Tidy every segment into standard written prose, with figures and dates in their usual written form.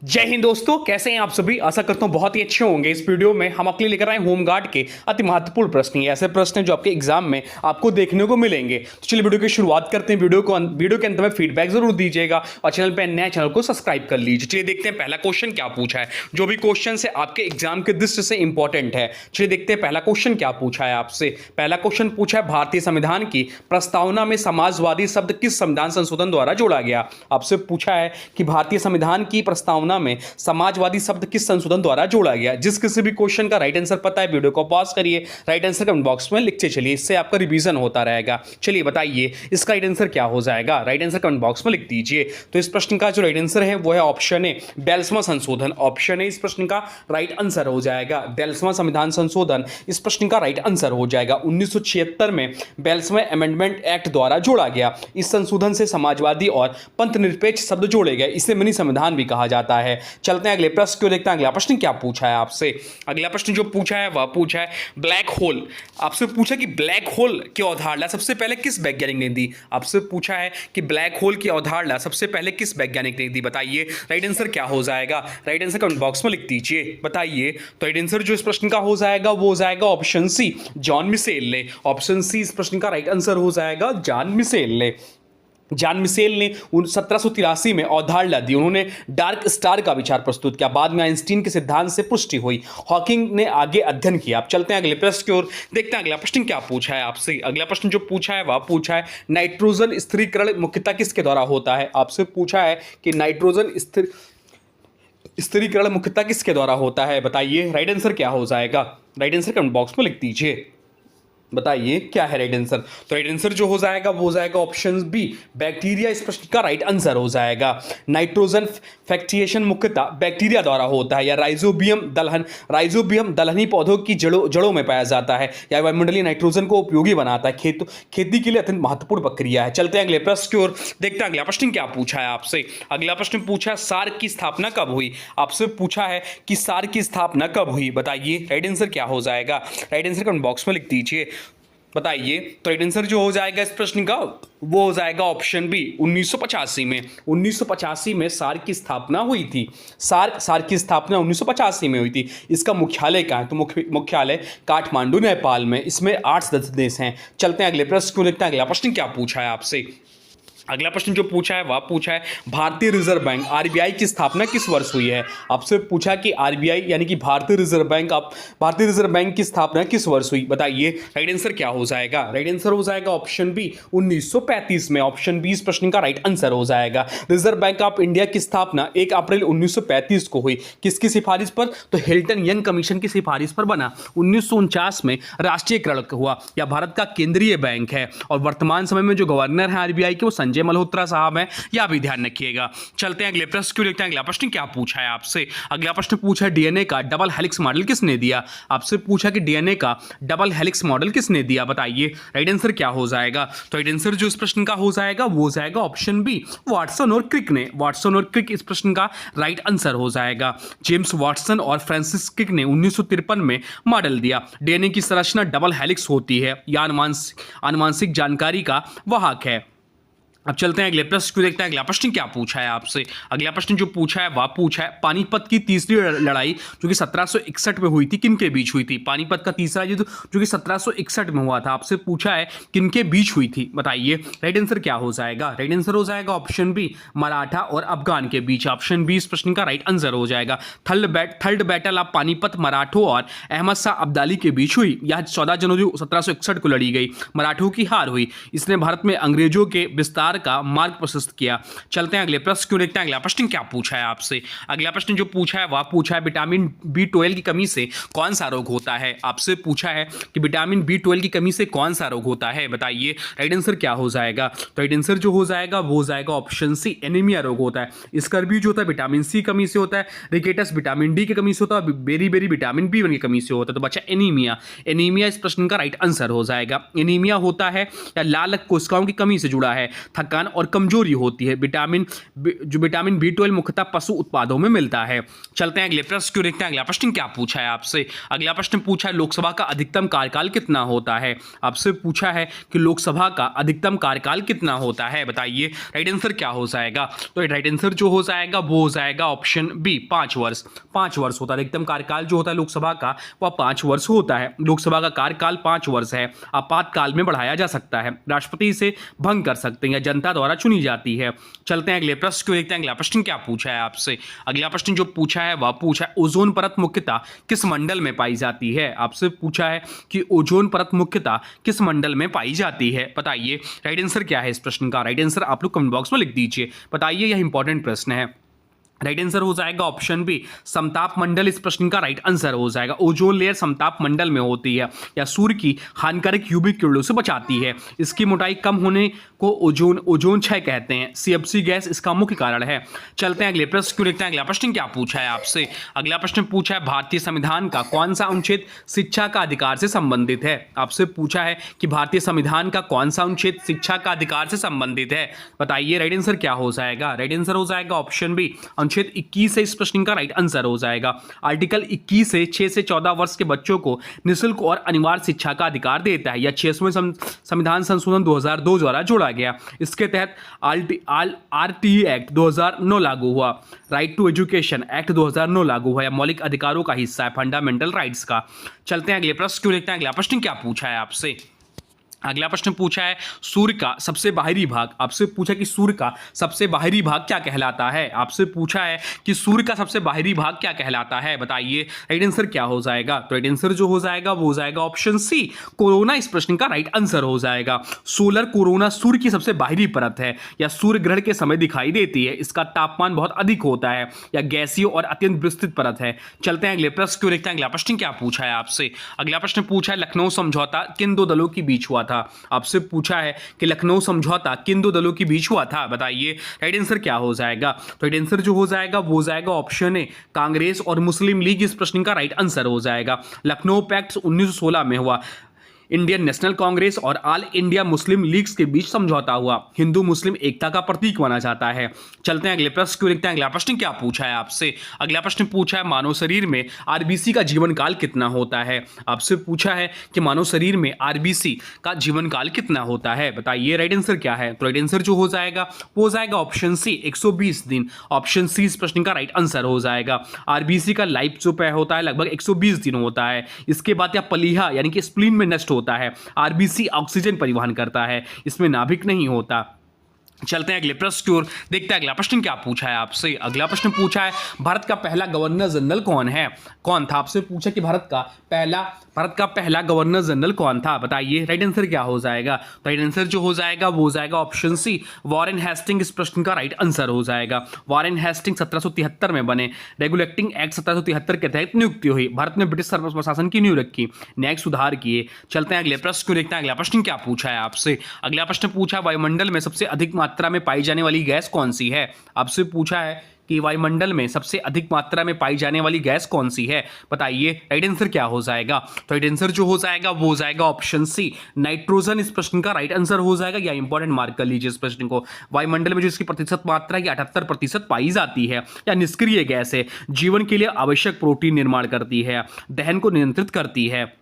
जय हिंद दोस्तों, कैसे हैं आप सभी। आशा करता हूं बहुत ही अच्छे होंगे। इस वीडियो में हम आपके लिए लेकर आए होमगार्ड के अति महत्वपूर्ण प्रश्न, ये ऐसे प्रश्न हैं जो आपके एग्जाम में आपको देखने को मिलेंगे। तो चलिए वीडियो की शुरुआत करते हैं। वीडियो के अंत में फीडबैक जरूर दीजिएगा और चैनल पर नया चैनल को सब्सक्राइब कर लीजिए। चलिए देखते हैं पहला क्वेश्चन क्या पूछा है, जो भी क्वेश्चन है आपके एग्जाम के दृष्टि से इंपॉर्टेंट है। चलिए देखते हैं पहला क्वेश्चन क्या पूछा है आपसे। पहला क्वेश्चन पूछा है, भारतीय संविधान की प्रस्तावना में समाजवादी शब्द किस संविधान संशोधन द्वारा जोड़ा गया। आपसे पूछा है कि भारतीय संविधान की प्रस्तावना में समाजवादी शब्द किस संशोधन द्वारा जोड़ा गया। जिस किसी भी क्वेश्चन का राइट आंसर पता है, वीडियो को पॉज करिए, राइट आंसर कमेंट बॉक्स में लिखते चलिए, इससे आपका रिवीजन होता रहेगा। चलिए बताइए इसका राइट आंसर क्या हो जाएगा। राइट आंसर कमेंट बॉक्स में लिख दीजिए। तो इस प्रश्न का जो राइट आंसर है वो है ऑप्शन ए, 42वां संशोधन। ऑप्शन ए इस प्रश्न का राइट आंसर हो जाएगा। 42वां संविधान संशोधन इस प्रश्न का राइट आंसर हो जाएगा। 1976 में 42वें अमेंडमेंट एक्ट द्वारा जोड़ा गया। इस संशोधन से समाजवादी और पंथ निरपेक्ष शब्द जोड़े गए। इसे मिनी संविधान भी कहा जाता है। चलते हैं अगले प्रश्न को देखते हैं। अगला प्रश्न क्या पूछा है आपसे। अगला प्रश्न जो पूछा है वह पूछा है ब्लैक होल। आपसे पूछा कि ब्लैक होल की अवधारणा सबसे पहले किस वैज्ञानिक ने दी। आपसे पूछा है कि ब्लैक होल की अवधारणा सबसे पहले किस वैज्ञानिक ने दी। बताइए राइट आंसर क्या हो जाएगा। राइट आंसर कमेंट बॉक्स में लिख दीजिए, बताइए। तो राइट आंसर जो इस प्रश्न का हो जाएगा वो हो जाएगा ऑप्शन सी, जॉन मिशेल ने। ऑप्शन सी इस प्रश्न का राइट आंसर हो जाएगा, जॉन मिशेल ने। जॉन मिशेल ने 1783 में अवधारणा दी। उन्होंने डार्क स्टार का विचार प्रस्तुत किया। बाद में आइंस्टीन के सिद्धांत से पुष्टि हुई। हॉकिंग ने आगे अध्ययन किया। आप चलते हैं अगले प्रश्न की ओर, देखते हैं अगला प्रश्न क्या पूछा है आपसे। अगला प्रश्न जो पूछा है वह पूछा है नाइट्रोजन स्थिरीकरण मुख्यतः किसके द्वारा होता है। आपसे पूछा है कि नाइट्रोजन स्थिरीकरण मुख्यतः किसके द्वारा होता है। बताइए राइट आंसर क्या हो जाएगा। राइट आंसर कमेंट बॉक्स में लिख दीजिए, बताइए क्या है राइट आंसर। तो राइट आंसर जो हो जाएगा वो हो जाएगा ऑप्शन बी, बैक्टीरिया इस प्रश्न का राइट आंसर हो जाएगा। नाइट्रोजन फैक्टिएशन मुख्यतः बैक्टीरिया द्वारा होता है, या राइजोबियम दलहनी पौधों की जड़ों में पाया जाता है, या वायुमंडलीय नाइट्रोजन को उपयोगी बनाता है। खेती के लिए अत्यंत महत्वपूर्ण प्रक्रिया है। चलते हैं अगले प्रश्न की ओर, देखते हैं अगला प्रश्न क्या पूछा है आपसे। अगला प्रश्न पूछा है सार्क की स्थापना कब हुई। आपसे पूछा है कि सार्क की स्थापना कब हुई। बताइए राइट आंसर क्या हो जाएगा। राइट आंसर कमेंट बॉक्स में लिख दीजिए, बताइए। तो राइट आंसर जो हो जाएगा इस प्रश्न का वो हो जाएगा ऑप्शन बी, 1985 में। 1985 में सार्क की स्थापना हुई थी। सार्क की स्थापना 1985 में हुई थी। इसका मुख्यालय कहाँ है, तो मुख्यालय काठमांडू नेपाल में। इसमें 8 सदस्य देश हैं। चलते हैं अगले प्रश्न को देखते हैं। अगला प्रश्न क्या पूछा है आपसे। अगला प्रश्न जो पूछा है वह पूछा है भारतीय रिजर्व बैंक आरबीआई की स्थापना किस वर्ष हुई है। आपसे पूछा कि आरबीआई यानी कि भारतीय रिजर्व बैंक की स्थापना किस वर्ष हुई। बताइए राइट आंसर क्या हो जाएगा। राइट आंसर हो जाएगा ऑप्शन बी, 1935 में। ऑप्शन बी इस प्रश्न का राइट आंसर हो जाएगा। रिजर्व बैंक ऑफ इंडिया की स्थापना 1 अप्रैल 1935 को हुई। किसकी सिफारिश पर, तो हिल्टन यंग कमीशन की सिफारिश पर बना। 1949 में राष्ट्रीयकरण हुआ। यह भारत का केंद्रीय बैंक है और वर्तमान समय में जो गवर्नर है आरबीआई के वो संजय मल्होत्रा साहब हैं, यह भी ध्यान रखिएगा। चलते हैं अगले प्रश्न को देखते हैं। अगला प्रश्न क्या पूछा है आपसे। अगला प्रश्न पूछा है डीएनए का डबल हेलिक्स मॉडल किसने दिया। आपसे पूछा कि डीएनए का डबल हेलिक्स मॉडल किसने दिया। बताइए राइट आंसर क्या हो जाएगा। तो राइट आंसर जो इस प्रश्न का हो जाएगा वो हो जाएगा ऑप्शन बी, वाटसन और क्रिक ने। वाटसन और क्रिक इस प्रश्न का राइट आंसर हो जाएगा। जेम्स वाटसन और फ्रांसिस क्रिक ने 1953 में मॉडल दिया। डीएनए की संरचना डबल हेलिक्स होती है। यह आनुवांशिक जानकारी का वाहक है। अब चलते हैं अगले प्रश्न को देखते हैं। अगला प्रश्न क्या पूछा है आपसे। अगला प्रश्न जो पूछा है वह पूछा है पानीपत की तीसरी लड़ाई जो कि 1761 में हुई थी, किनके बीच हुई थी। पानीपत का तीसरा युद्ध जो कि 1761 में हुआ था। आपसे पूछा है किनके बीच हुई थी। बताइए राइट आंसर क्या हो जाएगा। राइट आंसर हो जाएगा ऑप्शन बी, मराठा और अफगान के बीच। ऑप्शन बी इस प्रश्न का राइट आंसर हो जाएगा। थर्ड बैटल ऑफ पानीपत मराठों और अहमद शाह अब्दाली के बीच हुई। यह 14 जनवरी 1761 को लड़ी गई। मराठों की हार हुई। इसने भारत में अंग्रेजों के विस्तार का मार्ग प्रशस्त किया। चलते हैं अगले प्रश्न को देखते हैं। अगला प्रश्न क्या पूछा है आपसे। अगला प्रश्न जो पूछा है वह पूछा है विटामिन B12 की कमी से कौन सा रोग होता है। आपसे पूछा है कि विटामिन B12 की कमी से कौन सा रोग होता है। बताइए राइट आंसर क्या हो जाएगा। तो राइट आंसर जो हो जाएगा वो हो जाएगा ऑप्शन सी, एनीमिया रोग होता है। स्कर्वी जो होता है विटामिन सी कमी से होता है। रिकेटस विटामिन डी की कमी से होता है। बेरी विटामिन B1 की कमी से होता है। तो बच्चा एनीमिया। एनीमिया इस प्रश्न का राइट आंसर हो जाएगा। एनीमिया होता है या लाल कोशिकाओं की कमी से जुड़ा है। थकान और कमजोरी होती है। जो विटामिन B12 मुख्यतः पशु उत्पादों में मिलता है। चलते हैं अगले प्रश्न को देखते हैं। अगला प्रश्न क्या पूछा है आपसे। अगला प्रश्न पूछा है लोकसभा का अधिकतम कार्यकाल कितना होता है। आपसे पूछा है कि लोकसभा का अधिकतम कार्यकाल कितना होता है, बताइए राइट आंसर क्या हो जाएगा। तो राइट आंसर जो हो जाएगा वो हो जाएगा ऑप्शन बी, 5 वर्ष। 5 वर्ष होता है अधिकतम कार्यकाल जो होता है लोकसभा का, वह 5 वर्ष होता है। लोकसभा का कार्यकाल 5 वर्ष है। आपातकाल में बढ़ाया जा सकता है, राष्ट्रपति इसे भंग कर सकते हैं या जनता द्वारा चुनी जाती है। चलते हैं अगले प्रश्न को देखते हैं। अगला प्रश्न क्या पूछा है आपसे। अगला प्रश्न जो पूछा है वह पूछा है ओजोन परत मुख्यतः किस मंडल में पाई जाती है। आपसे पूछा है कि ओजोन परत मुख्यतः किस मंडल में पाई जाती है, बताइए राइट आंसर क्या है इस प्रश्न का। राइट आंसर आप लोग कमेंट बॉक्स में लिख दीजिए, बताइए यह इंपॉर्टेंट प्रश्न है। राइट आंसर हो जाएगा ऑप्शन बी, समताप मंडल इस प्रश्न का राइट आंसर हो जाएगा। ओजोन लेयर समताप मंडल में होती है या सूर्य की हानिकारक यूवी किरणों से बचाती है। इसकी मोटाई कम होने को ओजोन क्षय कहते हैं। CFC गैस इसका मुख्य कारण है। चलते हैं अगले प्रश्न को देखते हैं। अगला प्रश्न क्या पूछा है आपसे। अगला प्रश्न पूछा है भारतीय संविधान का कौन सा अनुच्छेद शिक्षा का अधिकार से संबंधित है। आपसे पूछा है कि भारतीय संविधान का कौन सा अनुच्छेद शिक्षा का अधिकार से संबंधित है, बताइए राइट आंसर क्या हो जाएगा। राइट आंसर हो जाएगा ऑप्शन बी, अनुच्छेद 21 से इस प्रश्न का राइट आंसर हो जाएगा। आर्टिकल 21 से 6 से 14 वर्ष के बच्चों को निःशुल्क और अनिवार्य शिक्षा का अधिकार देता है या 6वें संविधान संशोधन 2002 द्वारा जोड़ा गया। इसके तहत RTE एक्ट 2009 लागू हुआ। राइट टू एजुकेशन एक्ट 2009 लागू हुआ या मौलिक अधिकारों का हिस्सा है, फंडामेंटल राइट्स का। चलते हैं अगले प्रश्न को देखते हैं। अगला प्रश्न क्या पूछा है आपसे। अगला प्रश्न पूछा है सूर्य का सबसे बाहरी भाग। आपसे पूछा कि सूर्य का सबसे बाहरी भाग क्या कहलाता है। आपसे पूछा है कि सूर्य का सबसे बाहरी भाग क्या कहलाता है, बताइए राइट आंसर क्या हो जाएगा। तो राइट आंसर जो हो जाएगा वो हो जाएगा ऑप्शन सी, कोरोना इस प्रश्न का राइट आंसर हो जाएगा। सोलर कोरोना सूर्य की सबसे बाहरी परत है या सूर्य ग्रहण के समय दिखाई देती है। इसका तापमान बहुत अधिक होता है या गैसीय और अत्यंत विस्तृत परत है। चलते हैं अगले प्रश्न को देखते हैं। अगला प्रश्न क्या पूछा है आपसे। अगला प्रश्न पूछा है लखनऊ समझौता किन दो दलों के बीच हुआ था। आपसे पूछा है कि लखनऊ समझौता किन दो दलों के बीच हुआ था, बताइए राइट आंसर क्या हो जाएगा। तो राइट आंसर जो हो जाएगा वो हो जाएगा ऑप्शन ए, कांग्रेस और मुस्लिम लीग इस प्रश्न का राइट आंसर हो जाएगा। लखनऊ पैक्ट 1916 में हुआ। इंडियन नेशनल कांग्रेस और ऑल इंडिया मुस्लिम लीग्स के बीच समझौता हुआ। हिंदू मुस्लिम एकता का प्रतीक माना जाता है। चलते हैं अगले प्रश्न को देखते हैं। अगला प्रश्न क्या पूछा है आपसे। अगला प्रश्न पूछा है मानव शरीर में RBC का जीवन काल कितना होता है। आपसे पूछा है कि मानव शरीर में RBC का जीवन काल कितना होता है, बताइए राइट आंसर क्या है। तो राइट आंसर जो हो जाएगा वो हो जाएगा ऑप्शन सी, 120 दिन। ऑप्शन सी इस प्रश्न का राइट आंसर हो जाएगा। RBC का लाइफ जो होता है लगभग 120 दिन होता है। इसके बाद या पलीहा यानी कि स्प्लीन में नष्ट होता है। RBC ऑक्सीजन परिवहन करता है, इसमें नाभिक नहीं होता। चलते हैं अगले प्रश्न की ओर, देखते हैं अगला प्रश्न क्या पूछा है आपसे। अगला प्रश्न पूछा है भारत का पहला गवर्नर जनरल कौन था। आपसे पूछा कि भारत का पहला गवर्नर जनरल कौन था, बताइए राइट आंसर क्या हो जाएगा। तो राइट आंसर जो हो जाएगा वो हो जाएगा ऑप्शन सी, वॉरेन हेस्टिंग इस प्रश्न का राइट आंसर हो जाएगा। वॉरेन हेस्टिंग 1773 में बने। रेगुलेटिंग एक्ट 1773 के तहत नियुक्ति हुई। भारत में ब्रिटिश प्रशासन की नींव रखी, न्यायिक सुधार किए। चलते हैं अगले प्रश्न को देखते हैं। अगला प्रश्न क्या पूछा है आपसे। अगला प्रश्न पूछा वायुमंडल में सबसे अधिक मात्रा में पाई जाने वाली गैस कौन सी है। आपसे पूछा है कि वायुमंडल में सबसे अधिक मात्रा में पाई जाने वाली गैस कौन सी है, बताइए राइट आंसर क्या हो जाएगा। तो राइट आंसर जो हो जाएगा वो हो जाएगा ऑप्शन सी, नाइट्रोजन इस प्रश्न का राइट आंसर हो जाएगा। या इंपॉर्टेंट मार्क कर लीजिए इस प्रश्न को। वायुमंडल में जो इसकी प्रतिशत मात्रा है 78% पाई जाती है या निष्क्रिय गैस है। जीवन के लिए आवश्यक प्रोटीन निर्माण करती है, दहन को नियंत्रित करती है।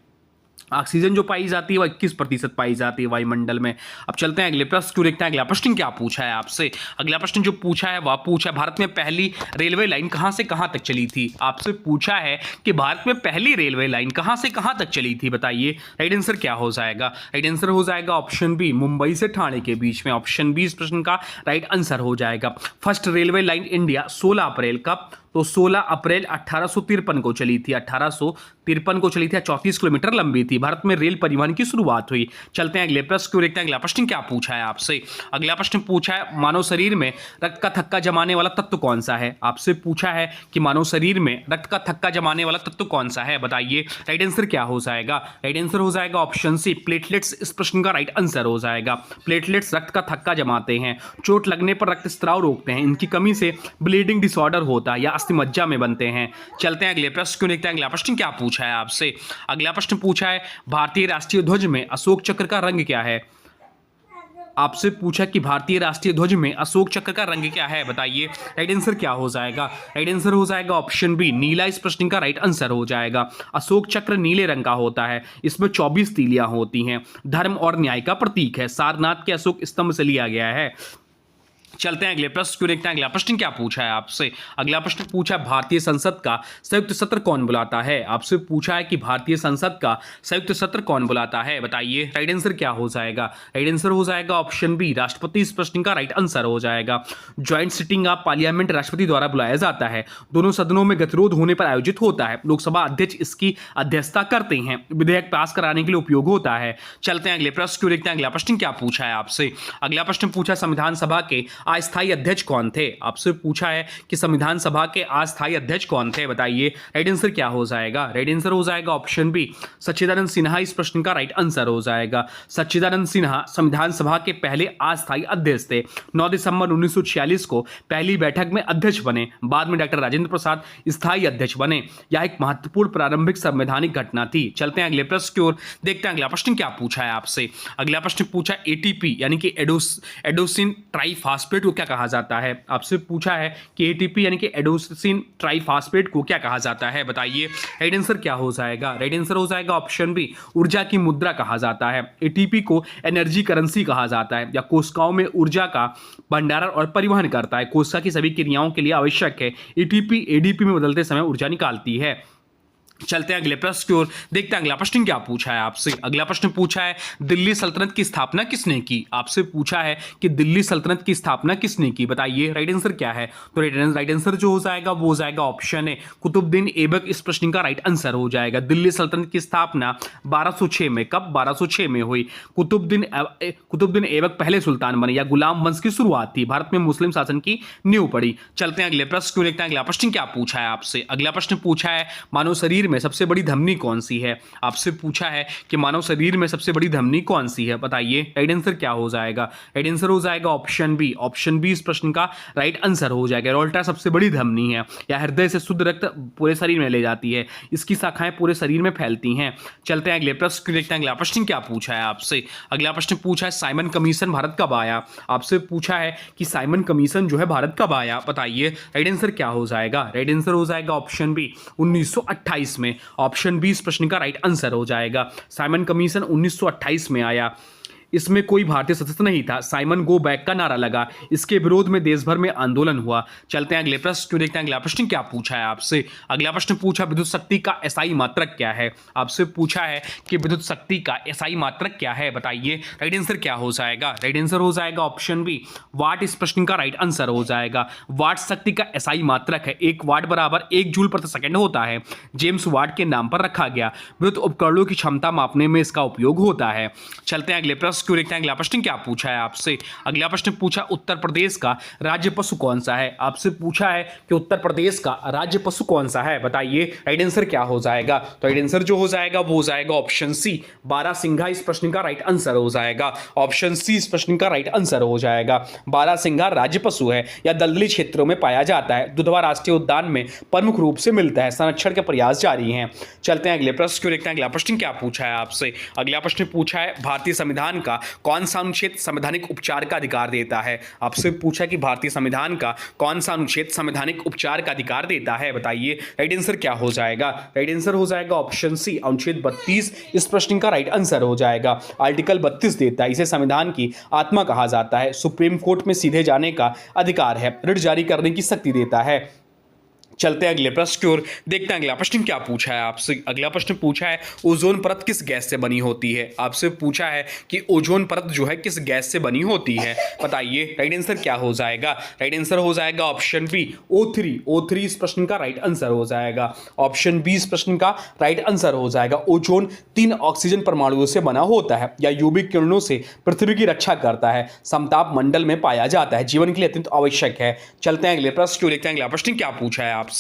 ऑक्सीजन जो पाई जाती है वह 21% पाई जाती है वायुमंडल में। अब चलते हैं अगले प्रश्न को देखते हैं। अगला प्रश्न क्या पूछा है आपसे। अगला प्रश्न जो पूछा है वह पूछा है भारत में पहली रेलवे लाइन कहां से कहां तक चली थी। आपसे पूछा है कि भारत में पहली रेलवे लाइन कहां से कहां तक चली थी, बताइए राइट आंसर क्या हो जाएगा। राइट आंसर हो जाएगा ऑप्शन बी, मुंबई से ठाणे के बीच में। ऑप्शन बी इस प्रश्न का राइट आंसर हो जाएगा। फर्स्ट रेलवे लाइन इंडिया 16 अप्रैल कब, तो 16 अप्रैल 1853 को चली थी। 1853 को चली थी, 34 किलोमीटर लंबी थी। भारत में रेल परिवहन की शुरुआत हुई। चलते हैं अगले प्रश्न को देखते हैं। अगला प्रश्न क्या पूछा है आपसे। अगला प्रश्न पूछा है मानव शरीर में रक्त का थक्का जमाने वाला तत्व कौन सा है। आपसे पूछा है कि मानव शरीर में रक्त का थक्का जमाने वाला तत्व कौन सा है, बताइए राइट आंसर क्या हो जाएगा। राइट आंसर हो जाएगा ऑप्शन सी, प्लेटलेट्स इस प्रश्न का राइट आंसर हो जाएगा। प्लेटलेट्स रक्त का थक्का जमाते हैं, चोट लगने पर रक्त स्त्राव रोकते हैं। इनकी कमी से ब्लीडिंग डिसऑर्डर होता है या मज्जा में बनते हैं। चलते हैं अगले प्रश्न को देखते हैं। अगला प्रश्न क्या पूछा है आपसे। अगला प्रश्न पूछा है भारतीय राष्ट्रीय ध्वज में अशोक चक्र का रंग क्या है। आपसे पूछा कि भारतीय राष्ट्रीय ध्वज में अशोक चक्र का रंग क्या है, बताइए राइट आंसर क्या हो जाएगा। राइट आंसर हो जाएगा ऑप्शन बी नीला। इस प्रश्न का राइट आंसर हो जाएगा अशोक चक्र नीले रंग का होता है। इसमें 24 तीलियां होती हैं। धर्म और न्याय का प्रतीक है। सारनाथ के अशोक स्तंभ से लिया गया है। चलते हैं अगले प्रश्न को देखते हैं। अगला प्रश्न क्या पूछा है आपसे। अगला प्रश्न पूछा है भारतीय संसद का संयुक्त सत्र कौन बुलाता है। आपसे पूछा है कि भारतीय संसद का संयुक्त सत्र कौन बुलाता है, बताइए राइट आंसर क्या हो जाएगा। राइट आंसर हो जाएगा ऑप्शन बी राष्ट्रपति। इस प्रश्न का राइट आंसर हो जाएगा ज्वाइंट सिटिंग ऑफ पार्लियामेंट राष्ट्रपति द्वारा बुलाया जाता है। दोनों सदनों में गतिरोध होने पर आयोजित होता है। लोकसभा अध्यक्ष इसकी अध्यक्षता करते हैं। विधेयक पास कराने के लिए उपयोग होता है। चलते हैं अगले प्रश्न को देखते हैं। अगला प्रश्न क्या पूछा है आपसे। अगला प्रश्न पूछा संविधान सभा के अस्थायी अध्यक्ष कौन थे। आपसे पूछा है कि संविधान सभा के अस्थायी अध्यक्ष कौन थे, बताइए राइट आंसर क्या हो जाएगा। राइट आंसर हो जाएगा ऑप्शन बी सच्चिदानंद सिन्हा। इस प्रश्न का राइट आंसर हो जाएगा सच्चिदानंद सिन्हा संविधान सभा के पहले अस्थायी अध्यक्ष थे। 9 दिसंबर 1946 को पहली बैठक में अध्यक्ष बने। बाद में डॉक्टर राजेंद्र प्रसाद स्थायी अध्यक्ष बने। यह एक महत्वपूर्ण प्रारंभिक संवैधानिक घटना थी। चलते हैं अगले प्रश्न की ओर, देखते हैं अगला प्रश्न क्या पूछा है आपसे। अगला प्रश्न पूछा एटीपी यानी कि एडोसिन ट्राइफॉस्फेट को क्या कहा जाता है। आपसे पूछा है कि एटीपी यानी कि एडोसिन ट्राइफॉस्फेट को क्या कहा जाता है, बताइए राइट आंसर क्या हो जाएगा। राइट आंसर हो जाएगा ऑप्शन बी ऊर्जा की मुद्रा कहा जाता है। एटीपी को एनर्जी करेंसी कहा जाता है या कोशिकाओं में ऊर्जा का भंडारण और परिवहन करता है। कोशिका की सभी क्रियाओं के लिए आवश्यक है। एटीपी एडीपी में बदलते समय ऊर्जा निकालती है। चलते हैं अगले प्रश्न की ओर, देखते हैं अगला प्रश्न क्या पूछा है आपसे। अगला प्रश्न पूछा है दिल्ली सल्तनत की स्थापना किसने की। आपसे पूछा है कि दिल्ली सल्तनत की स्थापना किसने की, बताइए राइट आंसर क्या है। तो राइट आंसर जो हो जाएगा वो हो जाएगा ऑप्शन है कुतुबुद्दीन ऐबक। इस प्रश्न का राइट आंसर हो जाएगा दिल्ली सल्तनत की स्थापना 1206 में, कब 1206 में हुई। कुतुबुद्दीन ऐबक पहले सुल्तान बने या गुलाम वंश की शुरुआत थी। भारत में मुस्लिम शासन की नींव पड़ी। चलते हैं अगले प्रश्न को, देखते हैं अगला प्रश्न क्या पूछा है आपसे। अगला प्रश्न पूछा है मानव शरीर में सबसे बड़ी धमनी कौन सी है। आपसे पूछा है कि मानव शरीर में सबसे बड़ी धमनी कौन सी है, बताइए राइट आंसर क्या हो जाएगा। राइट आंसर हो जाएगा ऑप्शन बी। ऑप्शन बी इस प्रश्न का राइट आंसर हो जाएगा। एरोल्टा सबसे बड़ी धमनी है या हृदय से शुद्ध रक्त पूरे शरीर में ले जाती है। इसकी शाखाएं पूरे शरीर में फैलती हैं। चलते हैं अगले प्रश्न को, देखते हैं अगला प्रश्न क्या पूछा है आपसे। अगला प्रश्न पूछा है साइमन कमीशन भारत कब आया। आपसे पूछा है कि साइमन कमीशन जो है भारत कब आया, बताइए राइट आंसर क्या हो जाएगा। राइट आंसर हो जाएगा ऑप्शन बी 1928 में। ऑप्शन बी इस प्रश्न का राइट आंसर हो जाएगा साइमन कमीशन 1928 में आया। इसमें कोई भारतीय सदस्य नहीं था। साइमन गो बैक का नारा लगा। इसके विरोध में देश भर में आंदोलन हुआ। चलते हैं अगले प्रश्न को, देखते हैं अगला प्रश्न क्या पूछा है आपसे। अगला प्रश्न पूछा विद्युत शक्ति का एसआई मात्रक क्या है। आपसे पूछा है कि विद्युत शक्ति का एसआई मात्रक क्या है, बताइए राइट आंसर क्या हो जाएगा। राइट आंसर हो जाएगा ऑप्शन बी वाट। इस प्रश्न का राइट आंसर हो जाएगा वाट शक्ति का एसआई मात्रक है। 1 वाट बराबर 1 जूल प्रति सेकंड होता है। जेम्स वाट के नाम पर रखा गया। विद्युत उपकरणों की क्षमता मापने में इसका उपयोग होता है। चलते हैं अगले प्रश्न को, देखते हैं अगला प्रश्न क्या पूछा है आपसे। अगला प्रश्न पूछा उत्तर प्रदेश का राज्य पशु कौन सा है। आपसे पूछा है कि उत्तर प्रदेश का राज्य पशु कौन सा है, बताइए राइट आंसर क्या हो जाएगा। तो राइट आंसर जो हो जाएगा वो हो जाएगा ऑप्शन सी बारहसिंघा। इस प्रश्न का राइट आंसर हो जाएगा ऑप्शन सी। इस प्रश्न का राइट आंसर हो जाएगा बारहसिंघा राज्य पशु है या दलदली क्षेत्रों में पाया जाता है। दुधवा राष्ट्रीय उद्यान में प्रमुख रूप से मिलता है। संरक्षण के प्रयास जारी हैं। चलते हैं अगले प्रश्न को, देखते हैं अगला प्रश्न क्या पूछा है आपसे। अगला प्रश्न पूछा है भारतीय संविधान का कौन सा अनुच्छेद संवैधानिक उपचार का अधिकार देता है। आपसे पूछा कि भारतीय संविधान का कौन सा अनुच्छेद संवैधानिक उपचार का अधिकार देता है, बताइए राइट आंसर क्या हो जाएगा। राइट आंसर हो जाएगा ऑप्शन सी अनुच्छेद 32। इस प्रश्न का राइट आंसर हो जाएगा आर्टिकल 32 देता है। इसे संविधान की आत्मा कहा जाता है। सुप्रीम कोर्ट में सीधे जाने का अधिकार है। रिट जारी करने की शक्ति देता है। चलते हैं अगले प्रश्न की ओर, देखते हैं अगला प्रश्न क्या पूछा है आपसे। अगला प्रश्न पूछा है ओजोन परत किस गैस से बनी होती है। आपसे पूछा है कि ओजोन परत जो है किस गैस से बनी होती है, बताइए राइट आंसर क्या हो जाएगा। राइट आंसर हो जाएगा ऑप्शन बी O3। O3 इस प्रश्न का राइट आंसर हो जाएगा। ऑप्शन बी इस प्रश्न का राइट आंसर हो जाएगा। ओजोन 3 ऑक्सीजन परमाणुओं से बना होता है या यूवी किरणों से पृथ्वी की रक्षा करता है। समताप मंडल में पाया जाता है। जीवन के लिए अत्यंत आवश्यक है। चलते हैं अगले प्रश्न को, देखते हैं अगला प्रश्न क्या पूछा है आपसे।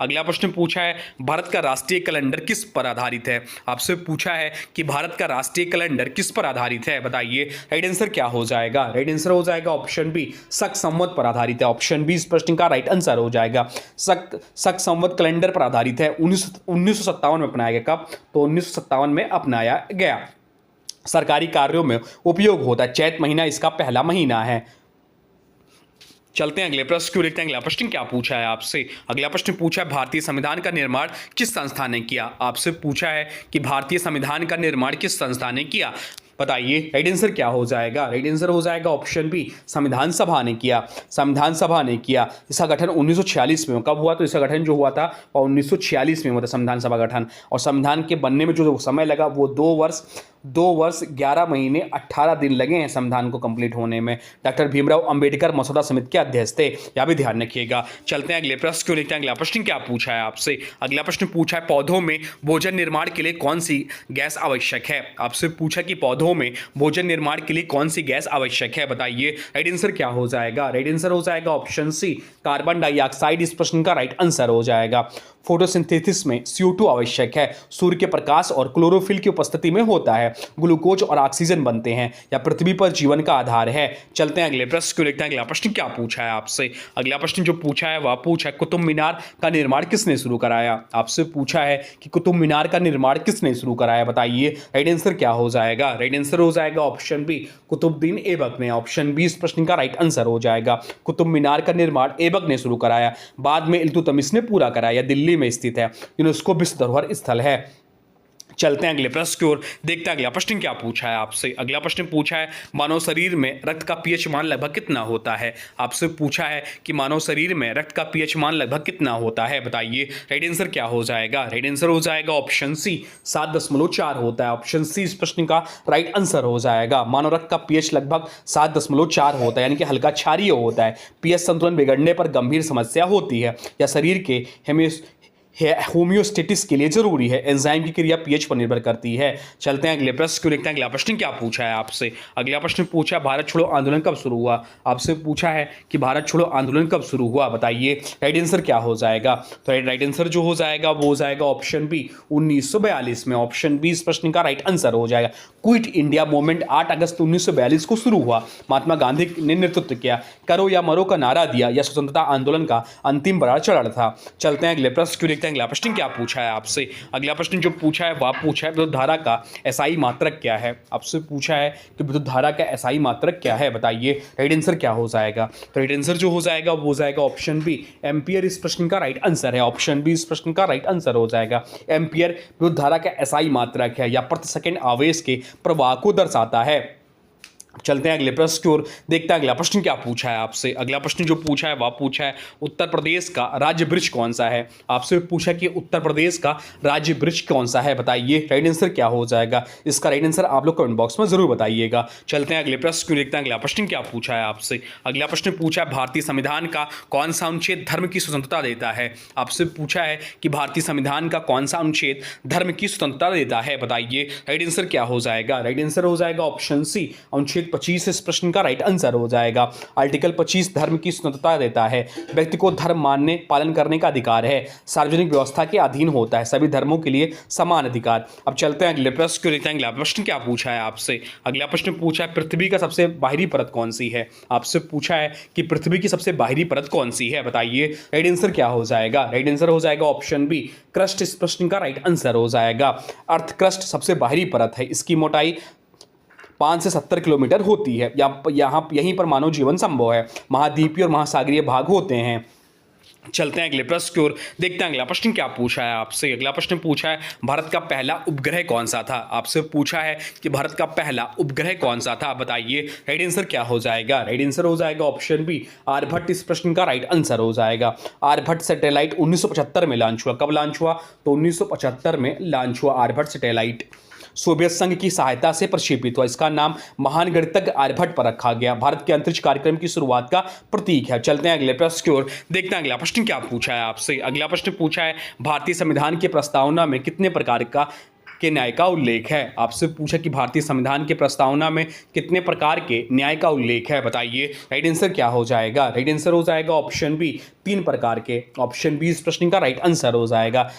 अगला प्रश्न पूछा है भारत का राष्ट्रीय कैलेंडर किस पर आधारित है। आपसे पूछा है कि भारत का राष्ट्रीय कैलेंडर किस पर आधारित है, बताइए राइट आंसर क्या हो जाएगा। राइट आंसर हो जाएगा ऑप्शन बी शक संवत पर आधारित है। ऑप्शन बी इस प्रश्न का राइट आंसर हो जाएगा शक संवत कैलेंडर पर आधारित है। 1957 में अपनाया गया। कब, तो 1957 में अपनाया गया। सरकारी कार्यों में उपयोग होता है। चैत महीना इसका पहला महीना है। चलते हैं अगले प्रश्न को, देखते हैं अगला प्रश्न क्या पूछा है आपसे। अगला प्रश्न पूछा है भारतीय संविधान का निर्माण किस संस्था ने किया। आपसे पूछा है कि भारतीय संविधान का निर्माण किस संस्था ने किया, बताइए राइट आंसर क्या हो जाएगा। राइट आंसर हो जाएगा ऑप्शन बी, संविधान सभा ने किया। संविधान सभा ने किया। इसका गठन 1946 में कब हुआ, तो इसका गठन जो हुआ था वो 1946 में हुआ था संविधान सभा गठन। और संविधान के बनने में जो समय लगा वो 2 वर्ष 11 महीने 18 दिन लगे हैं संविधान को कंप्लीट होने में। डॉक्टर भीमराव अंबेडकर मसौदा समिति के अध्यक्ष थे, यह भी ध्यान रखिएगा। चलते हैं अगले प्रश्न को, देखते हैं अगला प्रश्न क्या पूछा है आपसे। अगला प्रश्न पूछा है पौधों में भोजन निर्माण के लिए कौन सी गैस आवश्यक है। आपसे पूछा कि पौधों में भोजन निर्माण के लिए कौन सी गैस आवश्यक है, बताइए राइट आंसर क्या हो जाएगा। राइट आंसर हो जाएगा ऑप्शन सी, कार्बन डाइऑक्साइड इस प्रश्न का राइट आंसर हो जाएगा। फोटोसिंथेसिस में CO2 आवश्यक है, सूर्य के प्रकाश और क्लोरोफिल की उपस्थिति में होता है। ग्लूकोज और ऑक्सीजन बनते हैं, या पृथ्वी पर जीवन का आधार है। चलते हैं अगले प्रश्न को, देखते हैं अगला प्रश्न क्या पूछा है आपसे। अगला प्रश्न जो पूछा है वह पूछा है कुतुब मीनार का निर्माण किसने शुरू कराया। आपसे पूछा है कि कुतुब मीनार का निर्माण किसने शुरू कराया, बताइए राइट आंसर क्या हो जाएगा। राइट आंसर हो जाएगा ऑप्शन बी, कुतुबुद्दीन ऐबक ने। ऑप्शन बी इस प्रश्न का राइट आंसर हो जाएगा। कुतुब मीनार का निर्माण ऐबक ने शुरू कराया, बाद में इल्तुतमिश ने पूरा कराया। दिल्ली में स्थित है, यूनेस्को विश्व धरोहर स्थल है। चलते हैं अगले प्रश्न की ओर, देखते हैं अगला प्रश्न क्या पूछा है आपसे। अगला प्रश्न पूछा है मानव शरीर में रक्त का पीएच मान लगभग कितना होता है। आपसे पूछा है कि मानव शरीर में रक्त का पीएच मान लगभग कितना होता है, बताइए राइट आंसर क्या हो जाएगा। राइट आंसर हो जाएगा ऑप्शन सी, 7.4 होता है। ऑप्शन सी इस प्रश्न का राइट आंसर हो जाएगा। मानव रक्त का पीएच लगभग 7.4 होता है, यानी कि हल्का क्षारीय होता है। पीएच संतुलन बिगड़ने पर गंभीर समस्या होती है, या शरीर के होम्योस्टेटिस के लिए जरूरी है। एंजाइम की क्रिया पीएच पर निर्भर करती है। चलते हैं अगले प्रश्न को, देखते हैं अगला प्रश्न क्या पूछा है आपसे। अगला प्रश्न पूछा है भारत छोड़ो आंदोलन कब शुरू हुआ। आपसे पूछा है कि भारत छोड़ो आंदोलन कब शुरू हुआ, बताइए राइट आंसर क्या हो जाएगा। तो राइट आंसर जो हो जाएगा वो हो जाएगा ऑप्शन बी, 1942 में। ऑप्शन बी इस प्रश्न का राइट आंसर हो जाएगा। क्विट इंडिया मूवमेंट 8 अगस्त 1942 को शुरू हुआ। महात्मा गांधी ने नेतृत्व किया। करो या मरो का नारा दिया। यह स्वतंत्रता आंदोलन का अंतिम बड़ा चरण था। चलते हैं अगले प्रश्न को, देखते हैं अगला प्रश्न क्या पूछा है आपसे। अगला प्रश्न जो पूछा है वह पूछा है विद्युत धारा का एसआई मात्रक क्या है। आपसे पूछा है कि विद्युत धारा का एसआई मात्रक क्या है, बताइए राइट आंसर क्या हो जाएगा। तो राइट आंसर जो हो जाएगा वो हो जाएगा ऑप्शन बी, एम्पियर इस प्रश्न का राइट आंसर है। ऑप्शन बी इस प्रश्न का राइट आंसर हो जाएगा। एम्पियर विद्युत धारा का एसआई मात्रक है, या प्रति सेकंड आवेश के प्रवाह को दर्शाता है। चलते हैं अगले प्रश्न की ओर, देखते हैं अगला प्रश्न क्या पूछा है आपसे। अगला प्रश्न जो पूछा है वह पूछा है उत्तर प्रदेश का राज्य वृक्ष कौन सा है। आपसे पूछा कि उत्तर प्रदेश का राज्य वृक्ष कौन सा है, बताइए राइट आंसर क्या हो जाएगा। इसका राइट आंसर आप लोग कमेंट बॉक्स में जरूर बताइएगा। चलते हैं अगले प्रश्न को, देखते हैं अगला प्रश्न क्या पूछा है आपसे। अगला प्रश्न पूछा है भारतीय संविधान का कौन सा अनुच्छेद धर्म की स्वतंत्रता देता है। आपसे पूछा है कि भारतीय संविधान का कौन सा अनुच्छेद धर्म की स्वतंत्रता देता है, बताइए राइट आंसर क्या हो जाएगा। राइट आंसर हो जाएगा ऑप्शन सी, अनुच्छेद 25 इस प्रश्न का राइट आंसर हो जाएगा। आर्टिकल 25 धर्म की स्वतंत्रता देता है। व्यक्ति को धर्म मानने पालन करने का अधिकार है। सार्वजनिक व्यवस्था के अधीन होता है। सभी धर्मों के लिए समान अधिकार। अब चलते हैं अगले प्रश्न को, देखते हैं अगला प्रश्न क्या पूछा है आपसे। अगला प्रश्न पूछा है पृथ्वी का सबसे बाहरी परत कौन सी है। आपसे पूछा है कि पृथ्वी की सबसे बाहरी परत कौन सी है, बताइए राइट आंसर क्या हो जाएगा। राइट आंसर हो जाएगा ऑप्शन बी, क्रस्ट इस प्रश्न का राइट आंसर हो जाएगा। अर्थ क्रस्ट सबसे बाहरी परत है। इसकी मोटाई 5 से 70 किलोमीटर होती है। यहीं पर मानव जीवन संभव है। महाद्वीपीय और महासागरीय भाग होते हैं। चलते हैं अगले प्रश्न की ओर, देखते हैं अगला प्रश्न क्या पूछा है आपसे। अगला प्रश्न पूछा है भारत का पहला उपग्रह कौन सा था। आपसे पूछा है कि भारत का पहला उपग्रह कौन सा था, बताइए राइट आंसर क्या हो जाएगा। राइट आंसर हो जाएगा ऑप्शन बी, आर्यभट्ट इस प्रश्न का राइट आंसर हो जाएगा। आर्यभट्ट सैटेलाइट 1975 में लॉन्च हुआ। कब लॉन्च हुआ, तो 1975 में लॉन्च हुआ आर्यभट्ट सैटेलाइट। सोवियत संघ की सहायता से प्रक्षेपित हुआ। इसका नाम महान गणितज्ञ आर्यभट्ट पर रखा गया। भारत के अंतरिक्ष कार्यक्रम की शुरुआत का प्रतीक है। चलते हैं अगले प्रश्न की ओर, देखते हैं अगला प्रश्न क्या पूछा है आपसे। अगला प्रश्न पूछा है भारतीय संविधान की प्रस्तावना में कितने प्रकार के न्याय का उल्लेख है। आपसे पूछा कि भारतीय संविधान की प्रस्तावना में कितने प्रकार के न्याय का उल्लेख है, बताइए राइट आंसर क्या हो जाएगा। राइट आंसर हो जाएगा ऑप्शन बी, 3 प्रकार के। ऑप्शन बी इस प्रश्न का राइट आंसर हो जाएगा।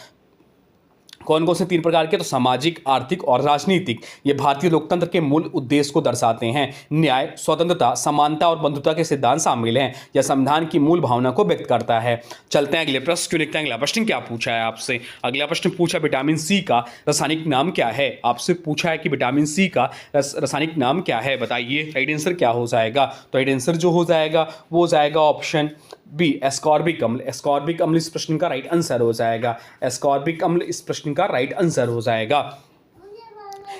कौन कौन से 3 प्रकार के? तो सामाजिक, आर्थिक और राजनीतिक। ये भारतीय लोकतंत्र के मूल उद्देश्य को दर्शाते हैं। न्याय, स्वतंत्रता, समानता और बंधुता के सिद्धांत शामिल हैं। यह संविधान की मूल भावना को व्यक्त करता है। चलते हैं अगले प्रश्न क्यों लिखते हैं। अगला प्रश्न क्या पूछा है आपसे? अगला प्रश्न पूछा विटामिन सी का रासायनिक नाम क्या है? आपसे पूछा है कि विटामिन सी का रासायनिक नाम क्या है, बताइए राइट आंसर क्या हो जाएगा? तो राइट आंसर जो हो जाएगा वो हो जाएगा ऑप्शन बी, एस्कॉर्बिक अम्ल। एस्कॉर्बिक अम्ल इस प्रश्न का राइट आंसर हो जाएगा। एस्कॉर्बिक अम्ल इस प्रश्न का राइट आंसर हो जाएगा।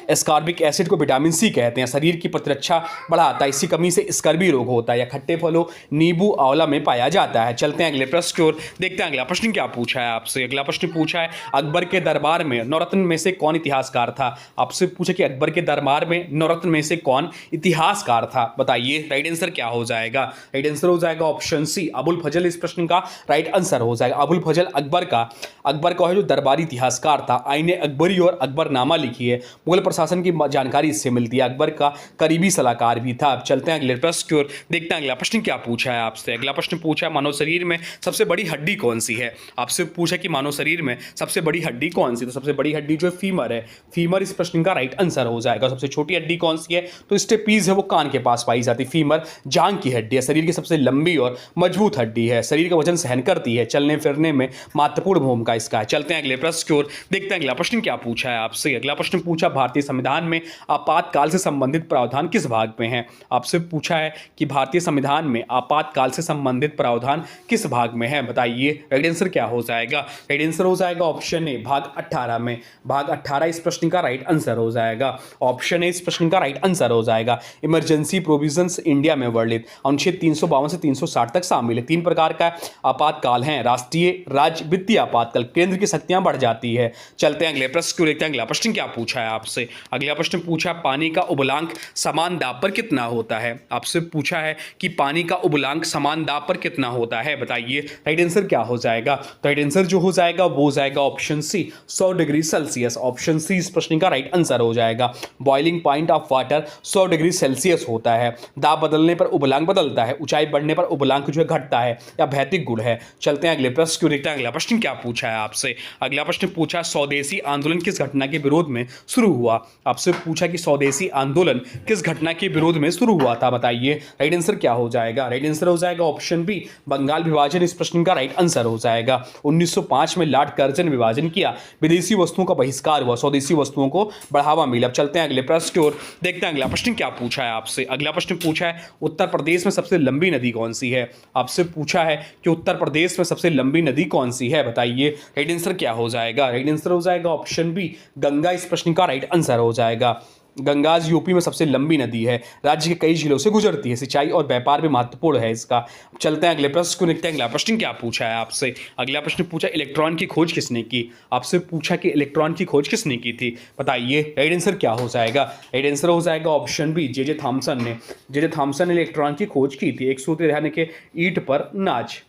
एस्कॉर्बिक एसिड को विटामिन सी कहते हैं। शरीर की प्रतिरक्षा बढ़ाता है, इसकी कमी से स्कर्वी रोग होता है। या खट्टे फलों, नींबू, आंवला में पाया जाता है। चलते हैं अगले प्रश्न की ओर, देखते हैं अगला प्रश्न क्या पूछा है आपसे। अगला प्रश्न पूछा है अकबर के दरबार में नवरत्न में से कौन इतिहासकार था? आपसे पूछा कि अकबर के दरबार में नवरत्न में से कौन इतिहासकार था, बताइए राइट आंसर क्या हो जाएगा? राइट आंसर हो जाएगा ऑप्शन सी, अबुल फजल इस प्रश्न का राइट आंसर हो जाएगा। अबुल फजल अकबर का है जो दरबारी इतिहासकार था। आईने अकबरी और अकबरनामा लिखी है। मुगल प्रशासन की जानकारी इससे मिलती है। अकबर का करीबी सलाहकार भी था। अब चलते हैं अगले प्रश्न की ओर, देखते हैं अगला प्रश्न क्या पूछा है आपसे। अगला प्रश्न पूछा है मानव शरीर में सबसे बड़ी हड्डी कौन सी है? आपसे पूछा कि मानव शरीर में सबसे बड़ी हड्डी कौन सी? तो सबसे बड़ी हड्डी जो है फीमर है। फीमर इस प्रश्न का राइट आंसर हो जाएगा। सबसे छोटी हड्डी कौन सी है? तो स्टेपीज है, वो कान के पास पाई जाती है। फीमर जांग की हड्डी है। शरीर की सबसे लंबी और मजबूत हड्डी है। शरीर का वजन सहन करती है। चलने फिरने में महत्वपूर्ण भूमिका इसका है। चलते हैं अगले प्रश्न की ओर, देखते हैं अगला प्रश्न क्या पूछा है आपसे। अगला प्रश्न पूछा भारतीय संविधान में आपातकाल से संबंधित प्रावधान किस भाग में है? आपसे पूछा है कि भारतीय संविधान में आपातकाल से संबंधित प्रावधान किस भाग में है, बताइए राइट आंसर क्या हो जाएगा? राइट आंसर हो जाएगा ऑप्शन ए, भाग 18 में। भाग 18 इस प्रश्न का राइट आंसर हो जाएगा। ऑप्शन ए इस प्रश्न का राइट आंसर हो जाएगा। इमरजेंसी प्रोविजंस इंडिया में वर्णित अनुच्छेद 352 से 360 तक शामिल है। 3 प्रकार का आपातकाल है, राष्ट्रीय, राज्य, वित्तीय आपातकाल। केंद्र की शक्तियां बढ़ जाती है। चलते हैं अगले प्रश्न को देखते हैं। अगला प्रश्न क्या पूछा है आपसे। अगला प्रश्न पूछा पानी का उबलांक समान दाब पर कितना होता है? आपसे पूछा है कि पानी का उबलांक समान दाब पर कितना होता है, बताइए राइट आंसर क्या हो जाएगा? तो राइट आंसर जो हो जाएगा वो हो जाएगा option C, 100 degree Celsius. Option C इस प्रश्न का राइट आंसर हो जाएगा। Boiling point of water 100 degree Celsius होता है। दाब बदलने पर उबलांक बदलता है। ऊंचाई बढ़ने पर उबलांक जो है घटता है या भौतिक गुण है। चलते हैं अगले प्रश्न क्यों देखते हैं। अगला प्रश्न क्या पूछा है आपसे। अगला प्रश्न पूछा स्वदेशी आंदोलन किस घटना के विरोध में शुरू हुआ? आपसे पूछा कि स्वदेशी आंदोलन किस घटना के विरोध में शुरू हुआ था, बताइए राइट आंसर क्या हो जाएगा? राइट आंसर हो जाएगा ऑप्शन बी, बंगाल विभाजन इस प्रश्न का राइट आंसर हो जाएगा। 1905 में लॉर्ड कर्जन विभाजन किया। विदेशी वस्तुओं का बहिष्कार हुआ। स्वदेशी वस्तुओं को बढ़ावा मिला। चलते हैं अगले प्रश्न की ओर, देखते हैं अगला प्रश्न क्या पूछा है आपसे। अगला प्रश्न पूछा है उत्तर प्रदेश में सबसे लंबी नदी कौन सी है? आपसे पूछा है कि उत्तर प्रदेश में सबसे लंबी नदी कौन सी है, बताइए राइट आंसर क्या हो जाएगा? राइट आंसर हो जाएगा ऑप्शन बी, गंगा इस प्रश्न का राइट आंसर हो जाएगा। गंगाज यूपी में सबसे लंबी नदी है। राज्य के कई जिलों से गुजरती है। सिंचाई और व्यापार में महत्वपूर्ण है इसका। चलते हैं अगले प्रश्न को देखते हैं। अगला प्रश्न क्या पूछा है आपसे। अगला प्रश्न पूछा इलेक्ट्रॉन की खोज किसने की? आपसे पूछा कि इलेक्ट्रॉन की खोज किसने की थी, बताइए राइट आंसर क्या हो जाएगा? राइट आंसर हो जाएगा ऑप्शन बी, जे थॉमसन ने। जे थॉमसन ने इलेक्ट्रॉन की खोज की थी। एक सूत्र रहने के ईंट पर नाच।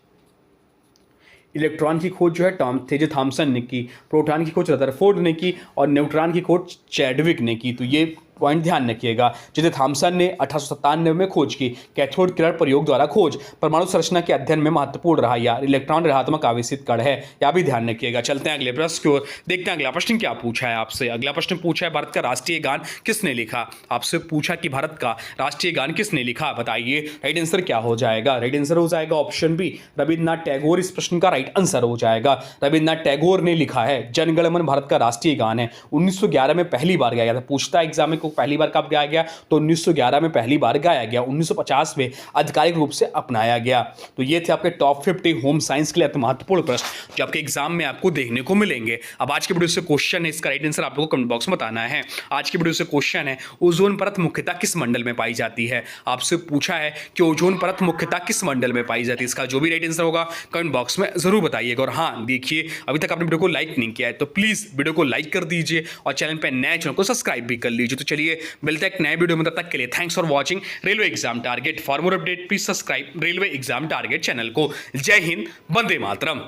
इलेक्ट्रॉन की खोज जो है जे थॉमसन ने की। प्रोटॉन की खोज रदरफोर्ड ने की और न्यूट्रॉन की खोज चैडविक ने की। तो ये पॉइंट ध्यान रखिएगा। जे थॉमसन ने 1897 में खोज की। कैथोड किरण प्रयोग द्वारा खोज परमाणु संरचना के अध्ययन में महत्वपूर्ण रहा। या इलेक्ट्रॉन ऋणात्मक आवेशित कण है, या भी ध्यान रखिएगा। चलते हैं अगले प्रश्न की ओर, देखते हैं अगला प्रश्न क्या पूछा है आपसे। अगला प्रश्न पूछा है भारत का राष्ट्रीय गान किसने लिखा? आपसे पूछा कि भारत का राष्ट्रीय गान किसने लिखा, बताइए राइट आंसर क्या हो जाएगा? राइट आंसर हो जाएगा ऑप्शन बी, रविन्द्रनाथ टैगोर इस प्रश्न का राइट आंसर हो जाएगा। रविन्द्रनाथ टैगोर ने लिखा है। जन गण मन भारत का राष्ट्रीय गान है। 1911 में पहली बार गाया गया था। पूछता एग्जाम में को पहली बार कब गाया गया, तो 1911 में पहली बार गाया गया। 1950 में आधिकारिक रूप से अपनाया गया। तो ये थे आपके टॉप 50 होम साइंस के लिए महत्वपूर्ण प्रश्न जो आपके एग्जाम में आपको देखने को मिलेंगे। अब आज के वीडियो से क्वेश्चन है, इसका राइट आंसर आप लोगों को कमेंट बॉक्स में बताना है। आज के वीडियो से क्वेश्चन है ओजोन परत मुख्यतः किस मंडल में पाई जाती है? आपसे पूछा है कि ओजोन परत मुख्यतः किस मंडल में पाई जाती है। इसका जो भी राइट आंसर होगा कमेंट बॉक्स में जरूर बताइएगा। और हाँ देखिए, अभी तक आपने वीडियो को लाइक नहीं किया है तो प्लीज वीडियो को लाइक कर दीजिए और चैनल पर नए चैनल को सब्सक्राइब भी कर लीजिए। तो चलिए मिलते हैं एक नए वीडियो में, तब तक के लिए thanks for watching railway exam target. For more update please subscribe railway exam target channel को। जय हिंद, वंदे मातरम।